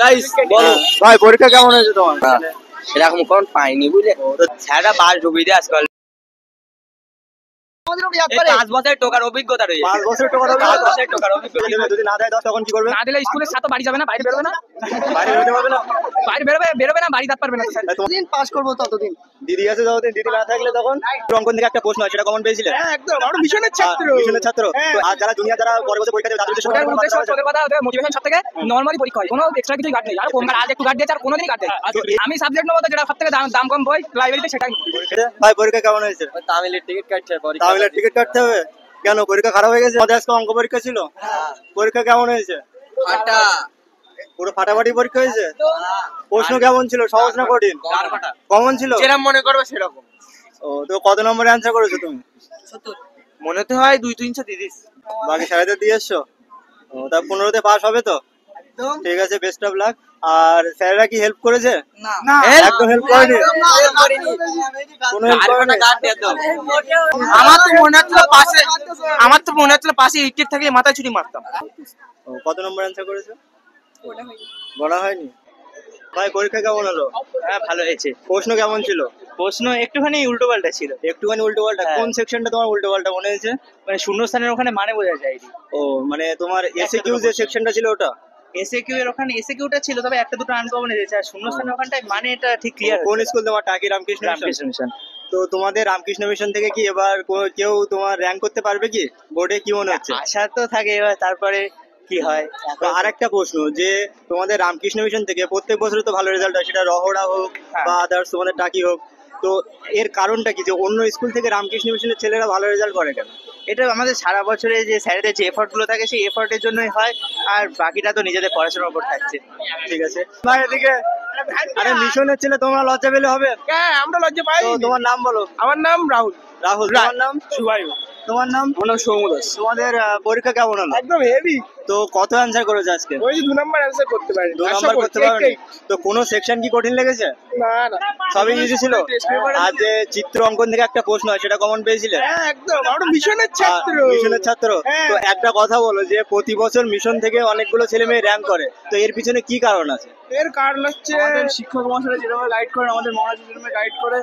Guys বলো ভাই পরীক্ষা কেমন হয়েছে তোমার? সেরকম কোন পাইনি বুঝলে, স্যারটা বার ঢুকিয়ে দিয়ে আজকাল 5 বছরের টোকার অভিজ্ঞতা রয়েছে। 5 বছরের টোকার অভিজ্ঞতা। 5 বছরের টোকার অভিজ্ঞতা। যদি না দেয় 10 তখন কি করবে? না দিলে স্কুলের সাথে বাড়ি যাবে না, বাইরে বেরোবে না। বাইরে বেরোতে পারবে না? বাইরে বেরোবে না, বাড়ি যেতে পারবে না। দিন পাস করবো ততদিন। দিদি আছে যতদিন, দিদি না থাকলে তখন অঙ্কন থেকে একটা প্রশ্ন আছে, সেটা কমন পেয়েছিলে? হ্যাঁ একদম, আমরা মিশনের ছাত্র। মিশনের ছাত্র। আর যারা জুনিয়র যারা পরে বছর পরীক্ষা দেবে তাদের উদ্দেশ্যে ওদের কথা ওদের মোটিভেশন সব থেকে নরমালি পরীক্ষা হয়, কোনো এক্সট্রা কিছু গার্ড নেই। আর কোন আজ একটু গার্ড দিয়েছে আর কোনোদিনই গার্ড দেয়। আমি সাবজেক্ট নেবো যেটা সব থেকে দাম কম বই লাইব্রেরিতে, সেটাই। ভাই পরীক্ষা কেমন হয়েছে? তামিলের টিকিট কাটতে হবে। তামিলের টিকিট কাটতে হবে কেন? পরীক্ষা খারাপ হয়ে গেছে? আমাদের আজকে অঙ্ক পরীক্ষা ছিল। পরীক্ষা কেমন হয়েছে? ফাটা, পুরো ফাটাফাটি পরীক্ষা হয়েছে। প্রশ্ন কেমন ছিল? সহজ না কঠিন? কমন ছিল? যেরকম মনে করবে সেরকম। ও তো কত নম্বরে অ্যানসার করেছো তুমি? মনে তো হয় 2-300 দিদিস। বাকি স্যারেদের দিয়ে এসছো? ও তা 15তে পাস হবে তো? ঠিক আছে, বেস্ট অফ লাক। আর স্যারেরা কি হেল্প করেছে? না একদম হেল্প করেনি। কোনো হেল্প করেনি। আমার তো মনে হচ্ছিল পাশে ইটের থাকলে মাথায় ছুরি মারতাম। ও কত নম্বর অ্যানসার করেছো? বলা হয়নি। ভাই পরীক্ষা কেমন হলো? হ্যাঁ ভালো হয়েছে। প্রশ্ন কেমন ছিল? প্রশ্ন একটুখানি উল্টো পাল্টা ছিল। একটুখানি উল্টো পাল্টা? কোন সেকশনটা তোমার উল্টো পাল্টা মনে হয়েছে? মানে শূন্যস্থানের ওখানে মানে বোঝা যায়নি। ও মানে তোমার এসএকিউ যে সেকশনটা ছিল ওটা? এসএকিউ এর ওখানে এসএকিউটা ছিল, তবে একটা দুটো আনকমন এসেছে। আর শূন্যস্থানের ওখানটায় মানে এটা ঠিক ক্লিয়ার। কোন স্কুল তোমার? টাকি রামকৃষ্ণ মিশন। তো তোমাদের রামকৃষ্ণ মিশন থেকে কি এবার কেউ তোমার র্যাঙ্ক করতে পারবে কি বোর্ডে? কি মনে হচ্ছে? আশা তো থাকে, এবার তারপরে কি হয়। আর একটা প্রশ্ন, যে তোমাদের রামকৃষ্ণ মিশন থেকে প্রত্যেক বছর তো ভালো রেজাল্ট হয়, সেটা রহড়া হোক বা আদার্স তোমাদের টাকি হোক, তো এর কারণটা কি যে অন্য স্কুল থেকে রামকৃষ্ণ মিশনের ছেলেরা ভালো রেজাল্ট করে কেন? এটা আমাদের সারা বছরে যে স্যারেদের যে এফোর্ট গুলো থাকে সেই এফোর্টের জন্যই হয়, আর বাকিটা তো নিজেদের পড়াশোনার উপর থাকছে। ঠিক আছে ভাই, এদিকে আরে মিশনের ছেলে, তোমরা লজ্জা পেলে হবে? হ্যাঁ আমরা লজ্জা পাই। তোমার নাম বলো। আমার নাম রাহুল। রাহুল। তোমার নাম? সুবায়ু। তোমার নাম? আমার নাম সৌম্য দাস। তোমাদের পরীক্ষা কেমন হলো? একদম হেভি। তো কত অ্যানসার করেছো আজকে? ওই 2 নাম্বার অ্যানসার করতে পারি। 2 নাম্বার করতে পারোনি? তো কোনো সেকশন কি কঠিন লেগেছে? না সবই ইজি ছিল। আর যে চিত্র অঙ্কন থেকে একটা প্রশ্ন হয়, সেটা কমন পেয়েছিলে? হ্যাঁ একদম, আমরা মিশনের ছাত্র। মিশনের ছাত্র। তো একটা কথা বলো, যে প্রতি বছর মিশন থেকে অনেকগুলো ছেলে মেয়ে র্যাঙ্ক করে, তো এর পিছনে কি কারণ আছে? এর কারণ হচ্ছে শিক্ষক মহাশয় যেভাবে গাইড করেন, আমাদের মহারাজ যেভাবে গাইড করে,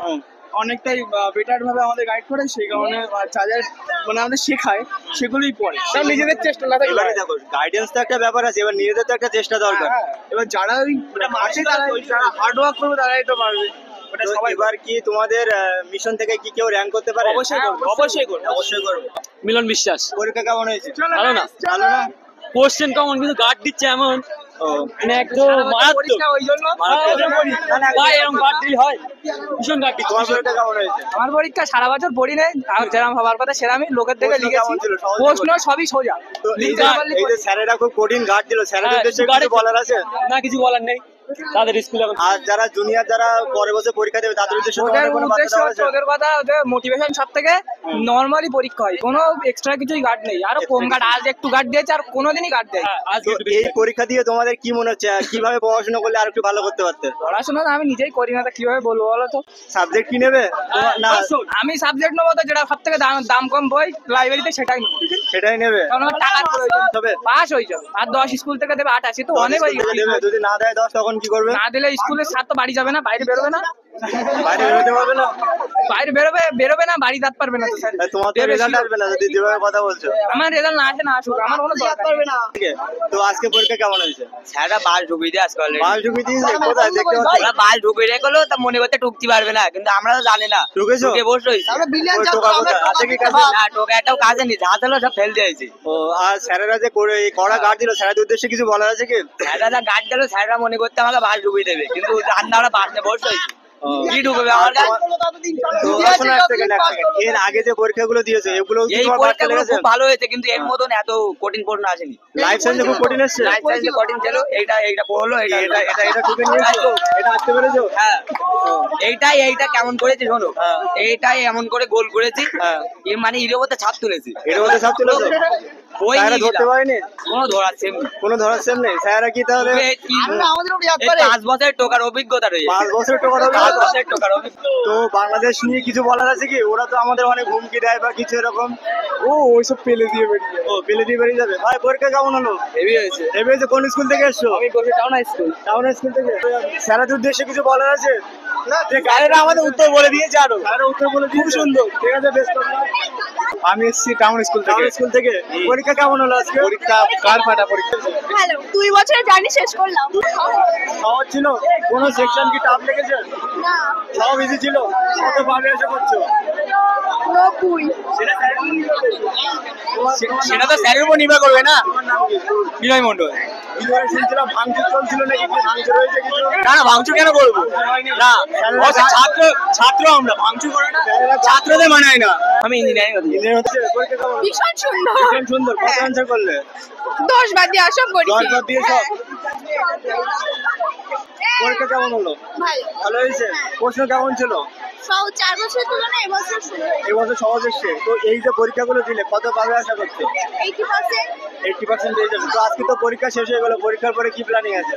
অনেকটাই বেটার ভাবে আমাদের গাইড করে। সেই কারণে চার্জার মানে আমাদের শেখায়, সেগুলোই পড়ে। সব নিজেদের চেষ্টা না থাকলে। দেখো, গাইডেন্স তো একটা ব্যাপার আছে, এবার নিজেদের তো একটা চেষ্টা দরকার। এবার যারা ওই মাঠে যারা হার্ড ওয়ার্ক করবে তারাই তো পারবে। সবাই এবার কি তোমাদের মিশন থেকে কি কেউ র্যাঙ্ক করতে পারে? অবশ্যই করবে। মিলন বিশ্বাস। পরীক্ষা কেমন হয়েছে? ভালো না? ভালো না? কোশ্চেন কমন, কিন্তু গার্ড দিচ্ছে এমন মানে একদম মারাত্মক। ওই জন্য ভাই এরকম গার্ড দিই হয়, ভীষণ গার্ড দিচ্ছে। তোমার পরীক্ষা কেমন হয়েছে? আমার পরীক্ষা সারা বছর পড়ি নেই, আর যেরকম হবার কথা সেরামই লোকের থেকে প্রশ্ন লিখেছি। কেমন ছিল? সহজ প্রশ্ন সবই সোজা। তো এই যে স্যারেরা খুব কঠিন গার্ড দিল, স্যারেদের উদ্দেশ্যে কিছু বলার আছে? না, কিছু বলার নেই। তাদের স্কুল এখন আর যারা জুনিয়র যারা পরে বছর পরীক্ষা দেবে তাদের উদ্দেশ্যে ওদের কোনো উদ্দেশ্য বার্তা হচ্ছে, ওদের কথা ওদের মোটিভেশন সব থেকে নরমালি পরীক্ষা হয়, কোনো এক্সট্রা কিছুই গার্ড নেই। আরো কম গার্ড, আজ একটু গার্ড দিয়েছে আর কোনোদিনই গার্ড দেয়। তো এই পরীক্ষা দিয়ে তোমাদের কি মনে হচ্ছে, কিভাবে পড়াশোনা করলে আর একটু ভালো করতে পারতে? পড়াশোনা আমি নিজেই করি না, তো কিভাবে বলবো বলো তো? সাবজেক্ট কি নেবে? না আমি সাবজেক্ট নেবো তো যেটা সব থেকে দাম কম বই লাইব্রেরিতে, সেটাই নেবো। সেটাই নেবে? কারণ আমার টাকার প্রয়োজন। তবে পাস হয়ে যাবে। আর 10 স্কুল থেকে দেবে 88, তো অনেক হয়ে দেবে। যদি না দেয় 10 তখন কি করবে? না দিলে স্কুলের ছাত্র বাড়ি যাবে না, বাইরে বেরোবে না। বাইরে বেরোতে পারবে না? বাইরে বেরোবে না, বাড়ি যেতে পারবে না। তো স্যার তোমার তো রেজাল্ট আসবে না যদি যেভাবে কথা বলছো। আমার রেজাল্ট না আসে না আসুক, আমার কোনো দরকার নেই। তো আজকে পরীক্ষা কেমন হয়েছে? স্যারটা বাল ঢুকিয়ে দিয়ে আজকাল। বাল ঢুকিয়ে দিয়েছে? কোথায় দেখতে পাচ্ছি? ওরা বাল ঢুকিয়ে রেখেলো, তা মনে করতে ঢুকতে পারবে না, কিন্তু আমরা তো জানি না। ঢুকেছো? ঢুকে বসে রয়েছি। ওই টোকা কোথায়? আছে কি কাছে? না, টোকা একটাও কাজে নেই, যা ছিল সব ফেল দিয়েছি। ও আর স্যারেরা যে করে এই কড়া গার্ড দিল, স্যারের উদ্দেশ্যে কিছু বলার আছে কি? স্যাররা যা গার্ড দিল, স্যাররা মনে করতে আমাকে বাল ঢুকিয়ে দেবে, কিন্তু আমরা বাসনে বসে রয়েছি। কি ঢুকবে আমার কাছে? এর আগে যে পরীক্ষাগুলো দিয়েছে এগুলো এই পরীক্ষাগুলো খুব ভালো হয়েছে, কিন্তু এর মতন এত কঠিন প্রশ্ন আসেনি। লাইফ সায়েন্সে খুব কঠিন এসেছে। লাইফ সায়েন্সে কঠিন ছিল, এইটা পড়লো, এটা ঢুকে নিয়েছো, এটা আসতে পেরেছো? হ্যাঁ, এইটা কেমন করেছি শোনো, এইটাই এমন করে গোল করেছি, মানে এর মধ্যে ছাপ তুলেছি। এর মধ্যে ছাপ তুলেছো? বই স্যাররা নিয়ে ধরতে দিলাম। পারেনি? কোনো ধরার সেম কোনো ধরার সেম নেই? স্যাররা কি তাহলে আমাদের উপর ইয়াদ করে 5 বছরের টোকার অভিজ্ঞতা রয়েছে। 5 বছরের টোকা 5 বছরের টোকার অভিজ্ঞতা। তো বাংলাদেশ নিয়ে কিছু বলার আছে কি? ওরা তো আমাদের অনেক হুমকি দেয় বা কিছু এরকম। ও ওইসব পেলে দিয়ে বেরিয়ে ও পেলে দিয়ে বেরিয়ে যাবে। ভাই পরীক্ষা কেমন হলো? হেভি হয়েছে। হেভি হয়েছে। কোন স্কুল থেকে এসছো? আমি করবি town high school. Town school থেকে। স্যারদের উদ্দেশ্যে কিছু বলার আছে? না, স্যারেরা আমাদের উত্তর বলে দিয়েছে আরো। স্যারেরা উত্তর বলে খুব সুন্দর। ঠিক আছে, বেশ কথা। আমি এসেছি টাউন স্কুল টাউন স্কুল থেকে। পরীক্ষা কেমন হলো আজকে? পরীক্ষা কার ফাটা পরীক্ষা? ভালো 2 বছরের জার্নি শেষ করলাম। সহজ ছিল? কোনো সেকশন কি টাফ লেগেছে? না সব ইজি ছিল? কত পাবে আশা করছো? 90 সেটা তো স্যারের উপর নির্ভর করবে না। তোমার নাম কি? বিনয় মন্ডল। বিজয় শুনছিলাম ভাঙচুর চলছিল নাকি? কি ভাঙচুর হয়েছে কিছু? না না ভাঙচুর কেন করবো? না স্যারেরা ছাত্র আমরা ভাঙচুর করে না। ছাত্রদের মানায় না। আমি ইঞ্জিনিয়ারিং ইঞ্জিনিয়ার হচ্ছে। পরীক্ষা কেমন হলো? ভীষণ সুন্দর। ভীষণ সুন্দর। কত অ্যান্সার করলে? 10 বাদ দিয়ে সব করি। 10 বাদ দিয়ে সব? পরীক্ষা কেমন হলো? ভালো ভালো হয়েছে? প্রশ্ন কেমন ছিল? সব 4 বছরের তুলনায় এবছর সুন্দর। এবছর সহজ এসছে। তো এই যে পরীক্ষাগুলো দিলে কত পাবে আশা করছো? 80% 80% পেয়ে যাবে। তো আজকে তো পরীক্ষা শেষ হয়ে গেল। পরীক্ষার পরে কি প্ল্যানিং আছে?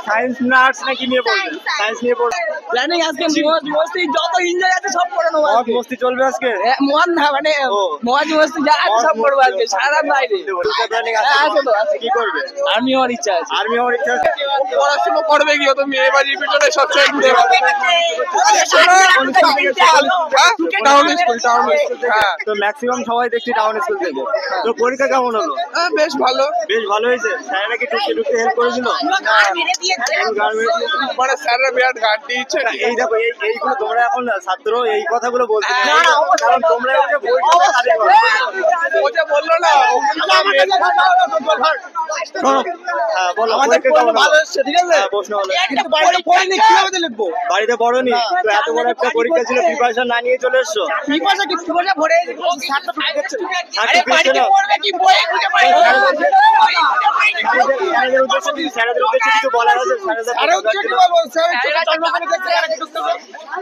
সায়েন্স না আর্টস নাকি নিয়ে পড়বে? Science, সায়েন্স নিয়ে পড়বে। প্ল্যানিং আজকে মজ মস্তি যত এনজয় আছে সব করে নেবো মদ আজকে। মস্তি চলবে আজকে? মন না মানে ও। মজ মস্তি যা আছে সব করবো আজকে সারা রাত বাইরে। প্ল্যানিং হ্যাঁ, আছে তো, আছে। কি করবে? আর্মি হওয়ার ইচ্ছা আছে। আর্মি হওয়ার ইচ্ছা আছে? পড়াশোনা করবে কি তো মেয়ে বাড়ির পিছনে সবসময় ঘুরে টাউন স্কুল হ্যাঁ তো ম্যাক্সিমাম সবাই দেখছি টাউন স্কুল থেকে। তো পরীক্ষা কেমন হলো? বেশ ভালো। বেশ ভালো হয়েছে। স্যারেরা কি ঢুকতে ঢুকতে হেল্প করেছিল? গান মেরে দিয়েছে। মানে স্যাররা বিরাট গার্ড দিয়েছে। এই দেখো এইগুলো তোমরা এখন না ছাত্র এই কথাগুলো বলতে না, না, অবশ্যই। কারণ তোমরা হচ্ছে বই পড়ে কাজে করো। ও যে বললো না শোনো, হ্যাঁ, বলো আমাদের পরীক্ষা কেমন ভালো হলো? এসছে ঠিক আছে। হ্যাঁ, প্রশ্ন হলো। কিন্তু বাড়িতে পড়িনি কিভাবে লিখবো? বাড়িতে পড়োনি? তো এত বড় একটা পরীক্ষা ছিল, প্রিপারেশন না নিয়ে চলে এসছো? পিপাসা কি পিপাসা ভরে সাতটা টুক দিচ্ছে। আরে বাড়িতে পড়বে কি বই খুঁজে পাই না। স্যারেদের উদ্দেশ্যে কিছু বলার আছে? আরে হচ্ছে কি বলবো স্যার চোখে চশমা করে দেখতে আর কিছু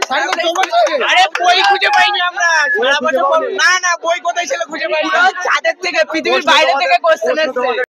স্যার তো জমা আছে। আরে বই খুঁজে পাইনি আমরা। সারা বছর না না বই কোথায় ছিল খুঁজে পাইনি। চাঁদের থেকে পৃথিবীর বাইরে থেকে কোশ্চেন এসেছে।